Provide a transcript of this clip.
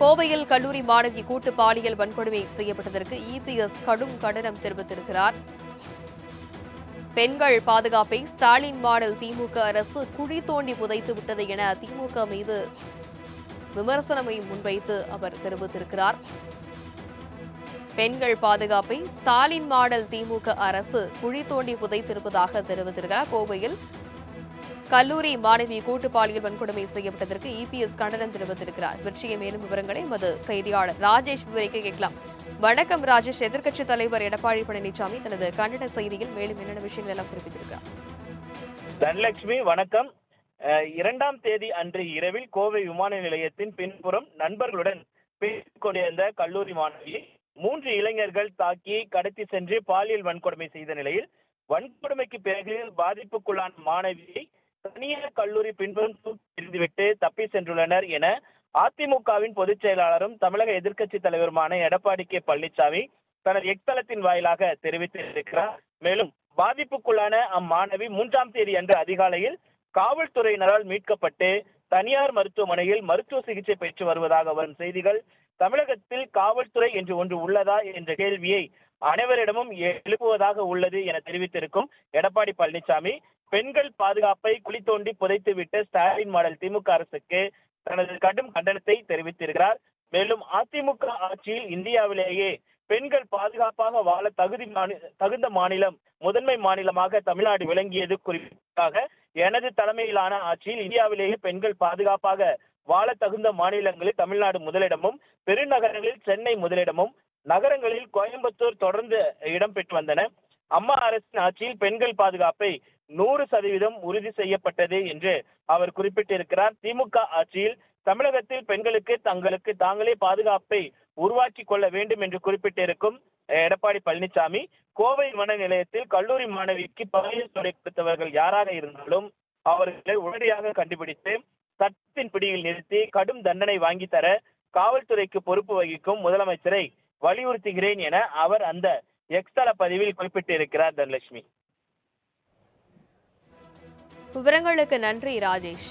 கோவையில் கல்லூரி மாணவி கூட்டு பாலியல் வன்கொடுமை செய்யப்பட்டதற்கு இபிஎஸ் கடும் கண்டனம் தெரிவித்திருக்கிறார். பெண்கள் பாதுகாப்பை ஸ்டாலின் மாடல் திமுக அரசு குழி தோண்டி புதைத்து விட்டது என திமுக மீது விமர்சனமை முன்வைத்து அவர் தெரிவித்திருக்கிறார். பெண்கள் பாதுகாப்பை ஸ்டாலின் மாடல் திமுக அரசு குழி தோண்டி புதைத்திருப்பதாக தெரிவித்திருக்கிறார். கோவையில் கல்லூரி மாணவி கூட்டு பாலியல் வன்கொடுமை செய்யப்பட்டதற்கு இபிஎஸ் கண்டனம் தெரிவித்திருக்கிறார். பற்றிய மேலும் விவரங்களை எமது செய்தியாளர் ராஜேஷ் விவரிக்க கேட்கலாம். வணக்கம் ராஜேஷ். எதிர்க்கட்சித் தலைவர் எடப்பாடி பழனிசாமி தனது கண்டன செய்தியில் மேலும் என்னென்ன விஷயங்கள் எல்லாம் குறிப்பிட்டிருக்கிறார்? தனலட்சுமி வணக்கம். 2ஆம் தேதி அன்று இரவில் கோவை விமான நிலையத்தின் பின்புறம் நண்பர்களுடன் பேசிக் கொண்டிருந்த கல்லூரி மாணவியை 3 இளைஞர்கள் தாக்கி கடத்தி சென்று பாலியல் வன்கொடுமை செய்த நிலையில் வன்கொடுமைக்கு பிறகு பாதிப்புக்குள்ளான மாணவியை தனியார் கல்லூரி பின்புறம் தூக்கிவிட்டு தப்பி சென்றுள்ளனர் என அதிமுகவின் பொதுச் செயலாளரும் தமிழக எதிர்க்கட்சி தலைவருமான எடப்பாடி கே பழனிசாமி தனது எக்ஸ் தளத்தின் வாயிலாக தெரிவித்திருக்கிறார். மேலும் பாதிப்புக்குள்ளான அம்மாணவி 3ஆம் தேதி அன்று அதிகாலையில் காவல்துறையினரால் மீட்கப்பட்டு தனியார் மருத்துவமனையில் மருத்துவ சிகிச்சை பெற்று வருவதாக வரும் செய்திகள் தமிழகத்தில் காவல்துறை என்று ஒன்று உள்ளதா என்ற கேள்வியை அனைவரிடமும் எழுப்புவதாக உள்ளது என தெரிவித்திருக்கும் எடப்பாடி பழனிசாமி, பெண்கள் பாதுகாப்பை குழி தோண்டி புதைத்துவிட்ட ஸ்டாலின் மாடல் திமுக அரசுக்கு தனது கடும் கண்டனத்தை தெரிவித்திருக்கிறார். மேலும் அதிமுக ஆட்சியில் இந்தியாவிலேயே பெண்கள் பாதுகாப்பாக வாழ தகுந்த மாநிலம் முதன்மை மாநிலமாக தமிழ்நாடு விளங்கியது குறிப்பாக எனது தலைமையிலான ஆட்சியில் இந்தியாவிலேயே பெண்கள் பாதுகாப்பாக வாழ தகுந்த மாநிலங்களில் தமிழ்நாடு முதலிடமும், பெருநகரங்களில் சென்னை முதலிடமும், நகரங்களில் கோயம்புத்தூர் தொடர்ந்து இடம்பெற்று வந்தன. அம்மா அரசின் ஆட்சியில் பெண்கள் பாதுகாப்பை 100% உறுதி செய்யப்பட்டது என்று அவர் குறிப்பிட்டிருக்கிறார். திமுக ஆட்சியில் தமிழகத்தில் பெண்களுக்கு தங்களுக்கு தாங்களே பாதுகாப்பை உருவாக்கி கொள்ள வேண்டும் என்று குறிப்பிட்டிருக்கும் எடப்பாடி பழனிசாமி, கோவை விமான நிலையத்தில் கல்லூரி மாணவிக்கு பாலியல் தொல்லை கொடுத்தவர்கள் யாராக இருந்தாலும் அவர்களை உடனடியாக கண்டுபிடித்து சட்டத்தின் பிடியில் நிறுத்தி கடும் தண்டனை வாங்கி தர காவல்துறைக்கு பொறுப்பு வகிக்கும் முதலமைச்சரை வலியுறுத்துகிறேன் என அவர் அந்த எக்ஸ் தள பதிவில் குறிப்பிட்டிருக்கிறார். தனலட்சுமி, விவரங்களுக்கு நன்றி ராஜேஷ்.